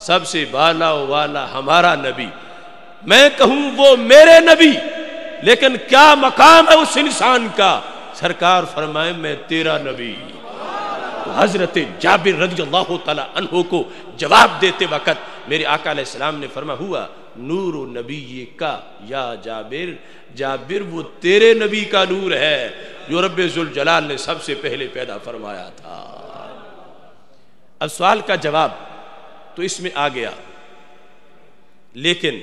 سب سے بالا والا ہمارا نبی، میں کہوں وہ میرے نبی، لیکن کیا مقام ہے اس انسان کا؟ سرکار فرمائے میں تیرا نبی۔ حضرت جابر رضی اللہ تعالی عنہ کو جواب دیتے وقت میرے آقا علیہ السلام نے فرمایا ہوا نور نبی کا یا جابر، جابر وہ تیرے نبی کا نور ہے جو رب ذوالجلال نے سب سے پہلے پیدا فرمایا تھا۔ اب سوال کا جواب تو اس میں آ گیا، لیکن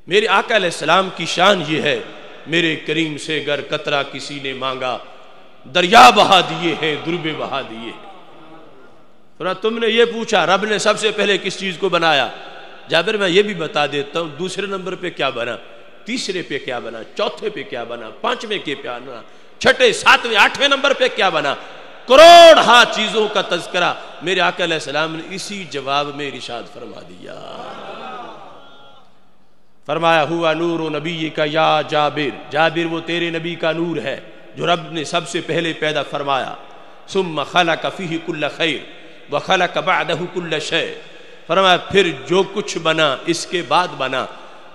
میرے آقا علیہ السلام کی شان یہ ہے، میرے کریم سے گر قطرہ کسی نے مانگا دریا بہا دیے ہیں، دربے بہا دیے ہیں۔ تم نے یہ پوچھا رب نے سب سے پہلے کس چیز کو بنایا؟ جابر میں یہ بھی بتا دیتا ہوں، دوسرے نمبر پہ کیا بنا، تیسرے پہ کیا بنا، چوتھے پہ کیا بنا، پانچویں کے کیا بنا، چھٹے ساتویں آٹھویں نمبر پہ کیا بنا، کروڑ ہا چیزوں کا تذکرہ میرے آقا علیہ السلام نے اسی جواب میں ارشاد فرما دیا۔ فرمایا ہوا نور نبی کا یا جابر، جابر وہ تیرے نبی کا نور ہے جو رب نے سب سے پہلے پیدا فرمایا۔ ثم خلق فیہ کل خیر وخلق بعدہ کل شیء، فرمایا پھر جو کچھ بنا اس کے بعد بنا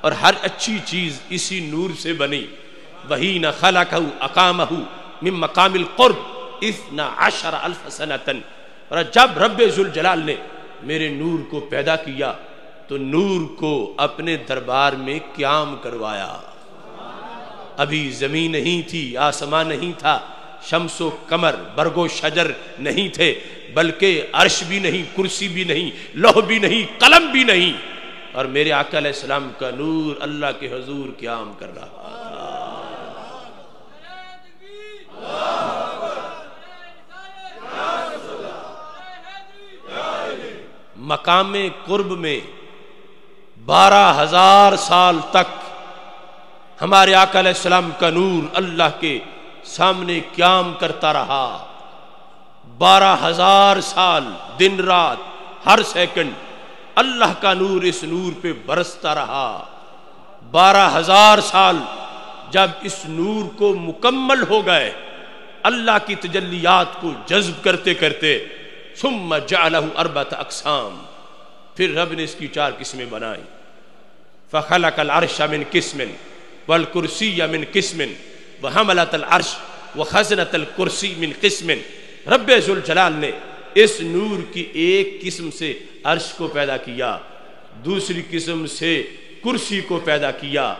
اور ہر اچھی چیز اسی نور سے بنی۔ وہی نہ خلقہ اقامہ من مقام القرب 12,000 سنۃ، اور جب رب ذوالجلال نے میرے نور کو پیدا کیا تو نور کو اپنے دربار میں قیام کروایا۔ ابھی زمین نہیں تھی، آسمان نہیں تھا، شمس و قمر برگ و شجر نہیں تھے، بلکہ عرش بھی نہیں، کرسی بھی نہیں، لوح بھی نہیں، قلم بھی نہیں، اور میرے آقا علیہ السلام کا نور اللہ کے حضور قیام کر رہا تھا۔ مقام قرب میں 12,000 سال تک ہمارے آقا علیہ السلام کا نور اللہ کے سامنے قیام کرتا رہا۔ 12,000 سال دن رات ہر سیکنڈ اللہ کا نور اس نور پہ برستا رہا۔ 12,000 سال جب اس نور کو مکمل ہو گئے، اللہ کی تجلیات کو جذب کرتے کرتے، ثم جعلہ 4 اقسام، پھر رب نے اس کی 4 قسمیں بنائی۔ فخلق العرش من قسم والکرسی من قسم وحملۃ العرش وخزنۃ الکرسی من قسم، رب ذوالجلال نے اس نور کی ایک قسم سے عرش کو پیدا کیا، دوسری قسم سے کرسی کو پیدا کیا،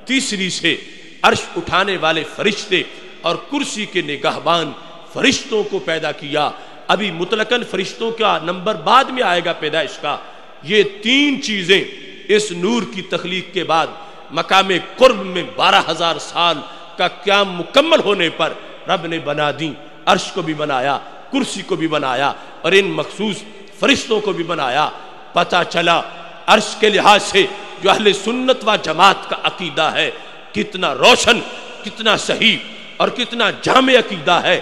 تیسری سے عرش اٹھانے والے فرشتے اور کرسی کے نگہبان فرشتوں کو پیدا کیا۔ ابھی مطلقاً فرشتوں کا نمبر بعد میں آئے گا پیدائش کا۔ یہ 3 چیزیں اس نور کی تخلیق کے بعد مقام قرب میں 12,000 سال کا قیام مکمل ہونے پر رب نے بنا دیں۔ عرش کو بھی بنایا، کرسی کو بھی بنایا، اور ان مخصوص فرشتوں کو بھی بنایا۔ پتہ چلا عرش کے لحاظ سے جو اہل سنت و جماعت کا عقیدہ ہے کتنا روشن، کتنا صحیح اور کتنا جامع عقیدہ ہے۔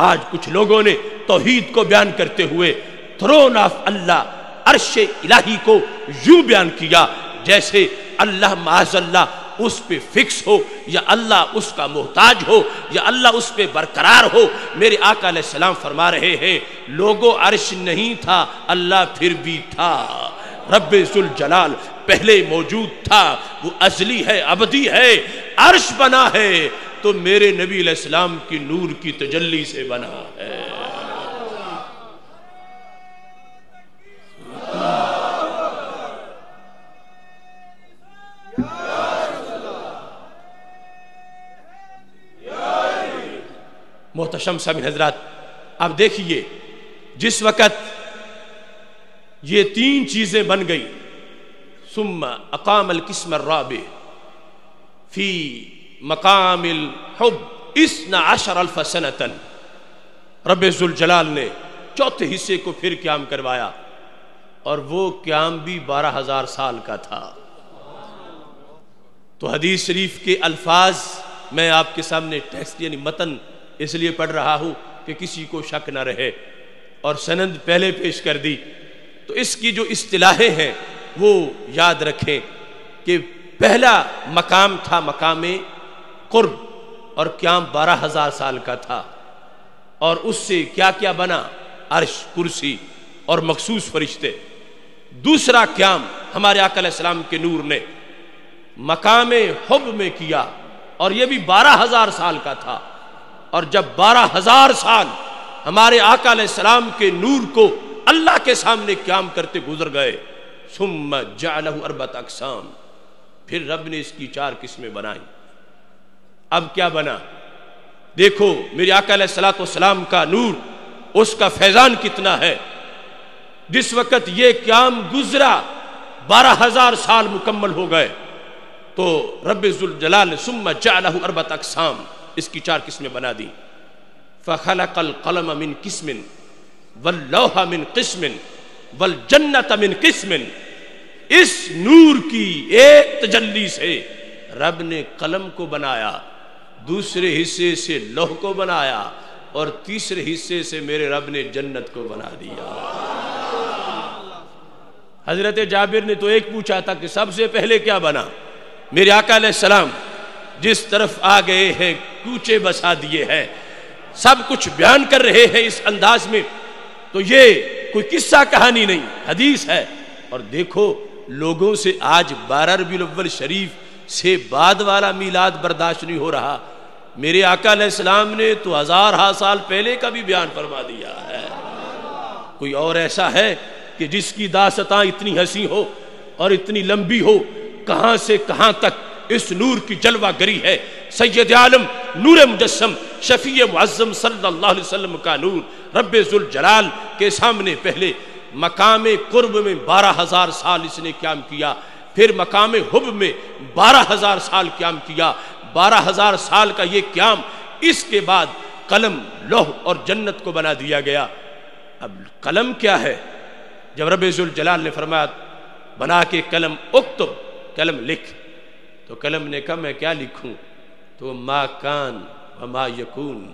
آج کچھ لوگوں نے توحید کو بیان کرتے ہوئے تھرون آف اللہ، عرش الہی کو یوں بیان کیا جیسے اللہ معاذ اللہ اس پہ فکس ہو، یا اللہ اس کا محتاج ہو، یا اللہ اس پہ برقرار ہو۔ میرے آقا علیہ السلام فرما رہے ہیں لوگو عرش نہیں تھا، اللہ پھر بھی تھا۔ رب ذوالجلال پہلے موجود تھا، وہ ازلی ہے، ابدی ہے۔ عرش بنا ہے تو میرے نبی علیہ السلام کی نور کی تجلی سے بنا ہے۔ محتشم سامعین حضرات، اب دیکھیے جس وقت یہ 3 چیزیں بن گئی، ثم اقام القسم الرابع فی مقام الحب 12,000 سنۃ، رب ذوالجلال نے 4تھے حصے کو پھر قیام کروایا، اور وہ قیام بھی 12,000 سال کا تھا۔ تو حدیث شریف کے الفاظ میں آپ کے سامنے ٹیکسٹ یعنی متن اس لیے پڑھ رہا ہوں کہ کسی کو شک نہ رہے، اور سند پہلے پیش کر دی۔ تو اس کی جو اصطلاحیں ہیں وہ یاد رکھیں کہ پہلا مقام تھا مقام قرب، اور قیام 12,000 سال کا تھا، اور اس سے کیا کیا بنا؟ عرش، کرسی اور مخصوص فرشتے۔ دوسرا قیام ہمارے آقا علیہ السلام کے نور نے مقام حب میں کیا، اور یہ بھی 12,000 سال کا تھا۔ اور جب 12,000 سال ہمارے آقا علیہ السلام کے نور کو اللہ کے سامنے قیام کرتے گزر گئے، ثم جعلہ اربعۃ اقسام، پھر رب نے اس کی 4 قسمیں بنائیں۔ اب کیا بنا؟ دیکھو میرے آقا علیہ السلام کا نور، اس کا فیضان کتنا ہے۔ جس وقت یہ قیام گزرا 12,000 سال مکمل ہو گئے، تو رب ذوالجلال نے ثم جعلہ اربعۃ اقسام، اس کی 4 قسمیں بنا دی۔ فخلق القلم من قسم واللوح من قسم والجنت من قسم، اس نور کی ایک تجلی سے رب نے قلم کو بنایا، دوسرے حصے سے لوح کو بنایا، اور تیسرے حصے سے میرے رب نے جنت کو بنا دیا۔ حضرت جابر نے تو ایک پوچھا تھا کہ سب سے پہلے کیا بنا؟ میرے آقا علیہ السلام جس طرف آ گئے ہیں کوچے بسا دیے ہیں، سب کچھ بیان کر رہے ہیں اس انداز میں، تو یہ کوئی قصہ کہانی نہیں، حدیث ہے۔ اور دیکھو لوگوں سے آج 12 ربیع الاول شریف سے بعد والا میلاد برداشت نہیں ہو رہا، میرے آقا علیہ السلام نے تو 1000 سال پہلے کا بھی بیان فرما دیا ہے۔ کوئی اور ایسا ہے کہ جس کی داستان اتنی حسین ہو اور اتنی لمبی ہو، کہاں سے کہاں تک اس نور کی جلوہ گری ہے۔ سید عالم نور مجسم شفیع معظم صلی اللہ علیہ وسلم کا نور رب ذوالجلال کے سامنے پہلے مقام قرب میں 12,000 سال اس نے قیام کیا، پھر مقام حب میں 12,000 سال قیام کیا۔ 12,000 سال کا یہ قیام، اس کے بعد قلم، لوح اور جنت کو بنا دیا گیا۔ اب قلم کیا ہے؟ جب رب ذوالجلال نے فرمایا بنا کے قلم اکتب، قلم لکھ، تو قلم نے کہا میں کیا لکھوں؟ تو ما کان وما یکون،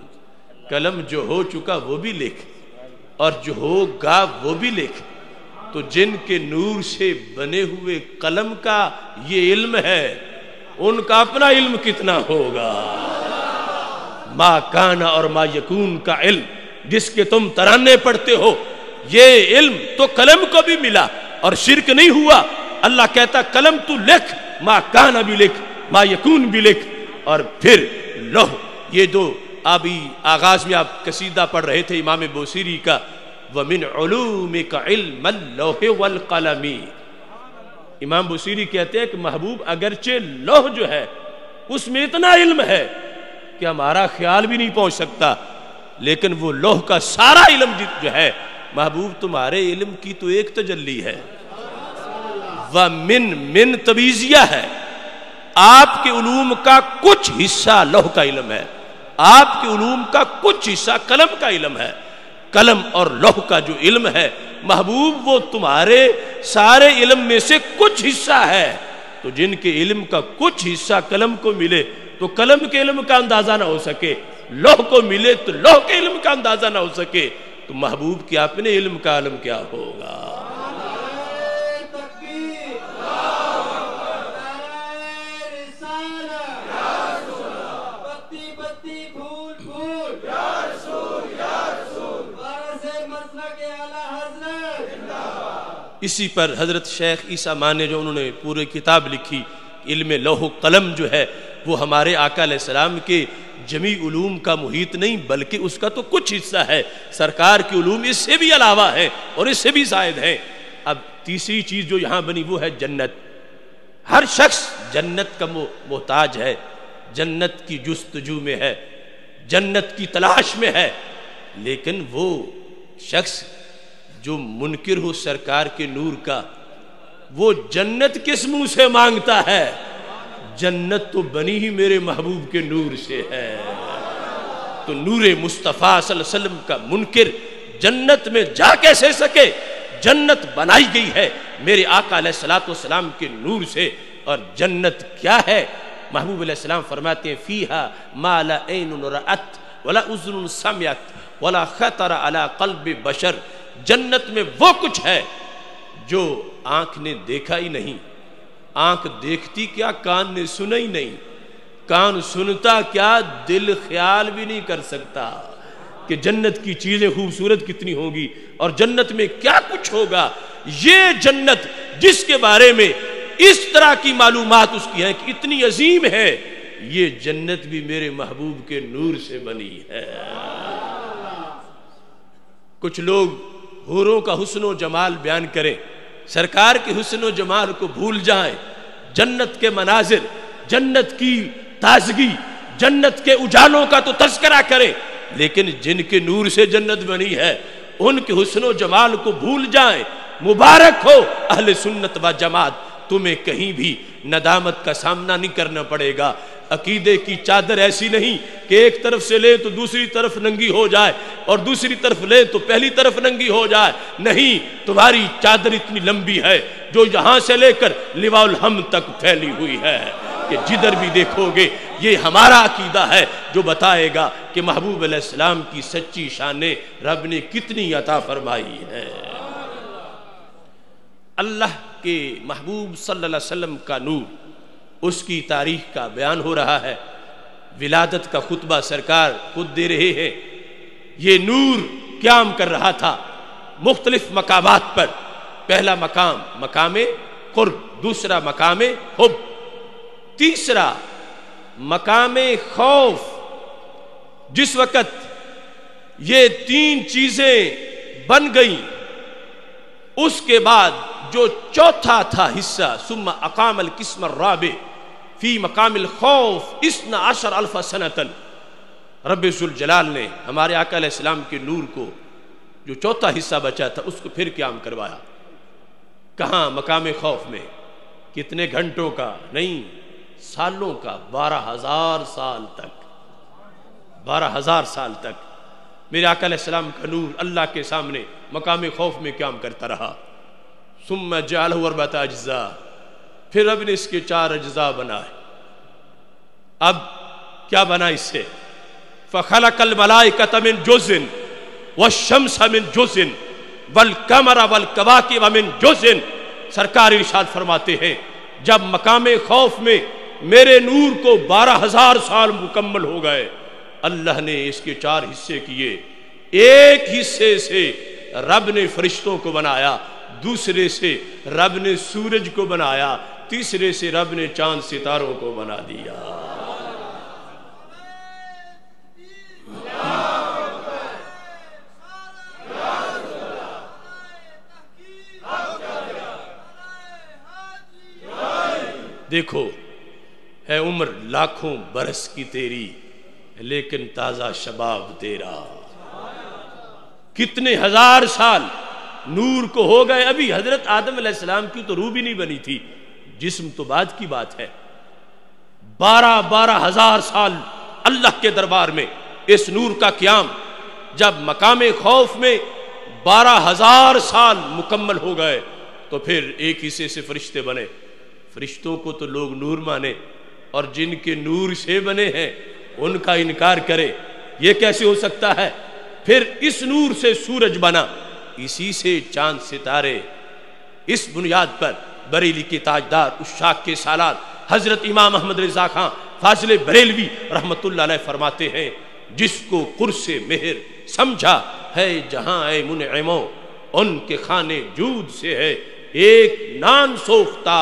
قلم جو ہو چکا وہ بھی لکھ اور جو ہوگا وہ بھی لکھ۔ تو جن کے نور سے بنے ہوئے قلم کا یہ علم ہے، ان کا اپنا علم کتنا ہوگا؟ ما کان اور ما یکون کا علم جس کے تم ترانے پڑھتے ہو، یہ علم تو قلم کو بھی ملا اور شرک نہیں ہوا۔ اللہ کہتا قلم تو لکھ، ما کان بھی لکھ، ما یکون بھی لکھ، اور پھر لوح۔ یہ دو ابھی آغاز میں آپ قصیدہ پڑھ رہے تھے امام بوصیری کا، وَمِنْ عُلُومِكَ عِلْمَ اللَّوْحِ وَالْقَلَمِ۔ امام بوصیری کہتے ہیں کہ محبوب اگرچہ لوح جو ہے اس میں اتنا علم ہے کہ ہمارا خیال بھی نہیں پہنچ سکتا، لیکن وہ لوح کا سارا علم جو ہے محبوب تمہارے علم کی تو ایک تجلی ہے۔ من تبیزیہ ہے، آپ کے علوم کا کچھ حصہ لوح کا علم ہے، آپ کے علوم کا کچھ حصہ قلم کا علم ہے۔ قلم اور لوح کا جو علم ہے محبوب وہ تمہارے سارے علم میں سے کچھ حصہ ہے۔ تو جن کے علم کا کچھ حصہ قلم کو ملے تو قلم کے علم کا اندازہ نہ ہو سکے، لوح کو ملے تو لوح کے علم کا اندازہ نہ ہو سکے، تو محبوب کے اپنے علم کا عالم کیا ہوگا؟ اسی پر حضرت شیخ عیسیٰ مانے جو انہوں نے پورے کتاب لکھی، علم لوح و قلم جو ہے وہ ہمارے آقا علیہ السلام کے جمی علوم کا محیط نہیں بلکہ اس کا تو کچھ حصہ ہے، سرکار کے علوم اس سے بھی علاوہ ہے اور اس سے بھی زائد ہیں۔ اب تیسری چیز جو یہاں بنی وہ ہے جنت۔ ہر شخص جنت کا محتاج ہے، جنت کی جستجو میں ہے، جنت کی تلاش میں ہے، لیکن وہ شخص جو منکر ہو سرکار کے نور کا، وہ جنت کس منہ سے مانگتا ہے؟ جنت تو بنی ہی میرے محبوب کے نور سے ہے۔ تو نور مصطفیٰ صلی اللہ علیہ وسلم کا منکر جنت میں جا کیسے سکے؟ جنت بنائی گئی ہے میرے آقا علیہ السلام کے نور سے۔ اور جنت کیا ہے؟ محبوب علیہ السلام فرماتے ہیں فیہا ما لا عین رأت ولا اذن سمعت ولا خطر علی قلب بشر۔ جنت میں وہ کچھ ہے جو آنکھ نے دیکھا ہی نہیں، آنکھ دیکھتی کیا، کان نے سنا ہی نہیں، کان سنتا کیا، دل خیال بھی نہیں کر سکتا کہ جنت کی چیزیں خوبصورت کتنی ہوگی اور جنت میں کیا کچھ ہوگا۔ یہ جنت جس کے بارے میں اس طرح کی معلومات اس کی ہیں کہ اتنی عظیم ہے، یہ جنت بھی میرے محبوب کے نور سے بنی ہے۔ کچھ لوگ حوروں کا حسن و جمال بیان کریں، سرکار کے حسن و جمال کو بھول جائیں، جنت کے مناظر، جنت کی تازگی، جنت کے اجالوں کا تو تذکرہ کریں، لیکن جن کے نور سے جنت بنی ہے ان کے حسن و جمال کو بھول جائیں۔ مبارک ہو اہل سنت و جماعت، تمہیں کہیں بھی ندامت کا سامنا نہیں کرنا پڑے گا۔ عقیدے کی چادر ایسی نہیں کہ ایک طرف سے لے تو دوسری طرف ننگی ہو جائے اور دوسری طرف لے تو پہلی طرف ننگی ہو جائے، نہیں، تمہاری چادر اتنی لمبی ہے جو یہاں سے لے کر لواء الحمد تک پھیلی ہوئی ہے کہ جدھر بھی دیکھو گے یہ ہمارا عقیدہ ہے جو بتائے گا کہ محبوب علیہ السلام کی سچی شانیں رب نے کتنی عطا فرمائی ہے۔ اللہ کے محبوب صلی اللہ علیہ وسلم کا نور، اس کی تاریخ کا بیان ہو رہا ہے، ولادت کا خطبہ سرکار خود دے رہے ہیں۔ یہ نور قیام کر رہا تھا مختلف مقامات پر، پہلا مقام مقام قرب، دوسرا مقام حب، تیسرا مقام خوف۔ جس وقت یہ تین چیزیں بن گئیں اس کے بعد جو چوتھا تھا حصہ، ثم اقام القسم الرابع فی مقام الخوف 12,000 سنۃ، رب ذوالجلال نے ہمارے آقا علیہ السلام کے نور کو جو چوتھا حصہ بچا تھا اس کو پھر قیام کروایا۔ کہاں؟ مقام خوف میں۔ کتنے گھنٹوں کا؟ نہیں، سالوں کا، 12,000 سال تک، 12,000 سال تک میرے آقا علیہ السلام کا نور اللہ کے سامنے مقام خوف میں قیام کرتا رہا۔ ثم جعلہ 4 اجزاء، پھر رب نے اس کے 4 اجزاء بنائے۔ اب کیا بنا اس سے؟ فخلق الملائکۃ من جزء والشمس من جزء والقمر والکواکب من جزء۔ سرکار ارشاد فرماتے ہیں جب مقام خوف میں میرے نور کو 12,000 سال مکمل ہو گئے، اللہ نے اس کے 4 حصے کیے۔ ایک حصے سے رب نے فرشتوں کو بنایا، دوسرے سے رب نے سورج کو بنایا، تیسرے سے رب نے چاند ستاروں کو بنا دیا۔ دیکھو، ہے عمر لاکھوں برس کی تیری لیکن تازہ شباب تیرا۔ کتنے ہزار سال نور کو ہو گئے، ابھی حضرت آدم علیہ السلام کی تو روح بھی نہیں بنی تھی، جسم تو بعد کی بات ہے۔ 12,000 سال اللہ کے دربار میں اس نور کا قیام۔ جب مقام خوف میں 12,000 سال مکمل ہو گئے تو پھر ایک حصے سے فرشتے بنے۔ فرشتوں کو تو لوگ نور مانے اور جن کے نور سے بنے ہیں ان کا انکار کرے، یہ کیسے ہو سکتا ہے؟ پھر اس نور سے سورج بنا، اسی سے چاند ستارے۔ اس بنیاد پر بریلی کے تاجدار اشاق کے سالار حضرت امام احمد رضا خان فاضل بریلوی رحمت اللہ علیہ فرماتے ہیں جس کو قرص مہر سمجھا ہے جہاں اے منعموں، ان کے خانے جود سے ہے ایک نان سوختہ،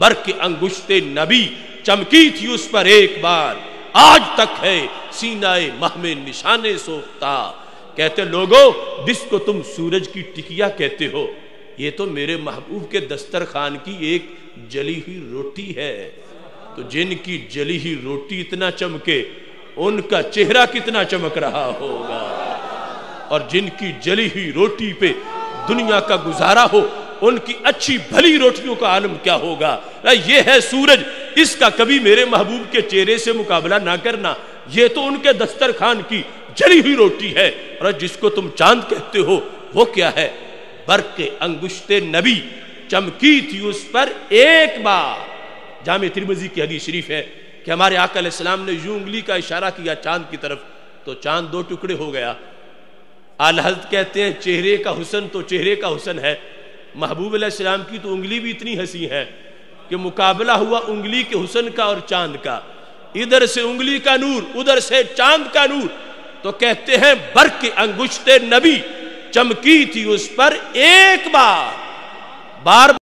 برق انگشت نبی چمکی تھی اس پر ایک بار، آج تک ہے سینہ مہ میں نشانے سوختہ۔ کہتے لوگوں جس کو تم سورج کی ٹکیا کہتے ہو، یہ تو میرے محبوب کے دسترخوان کی ایک جلی ہوئی روٹی ہے۔ تو جن کی جلی ہوئی روٹی اتنا چمکے ان کا چہرہ کتنا چمک رہا ہوگا، اور جن کی جلی ہوئی روٹی پہ دنیا کا گزارا ہو ان کی اچھی بھلی روٹیوں کا عالم کیا ہوگا۔ یہ ہے سورج، اس کا کبھی میرے محبوب کے چہرے سے مقابلہ نہ کرنا، یہ تو ان کے دسترخوان کی جلی ہوئی روٹی ہے۔ اور جس کو تم چاند کہتے ہو وہ کیا ہے؟ برق انگشت نبی چمکی تھی اس پر ایک بار۔ جامع ترمذی کی حدیث شریف ہے کہ ہمارے آقا علیہ السلام نے یوں انگلی کا اشارہ کیا چاند کی طرف تو چاند 2 ٹکڑے ہو گیا۔ اعلی حضرت کہتے ہیں چہرے کا حسن تو چہرے کا حسن ہے، محبوب علیہ السلام کی تو انگلی بھی اتنی حسین ہے کہ مقابلہ ہوا انگلی کے حسن کا اور چاند کا، ادھر سے انگلی کا نور ادھر سے چاند کا نور۔ تو کہتے ہیں برق انگشت نبی چمکی تھی اس پر ایک بار، بار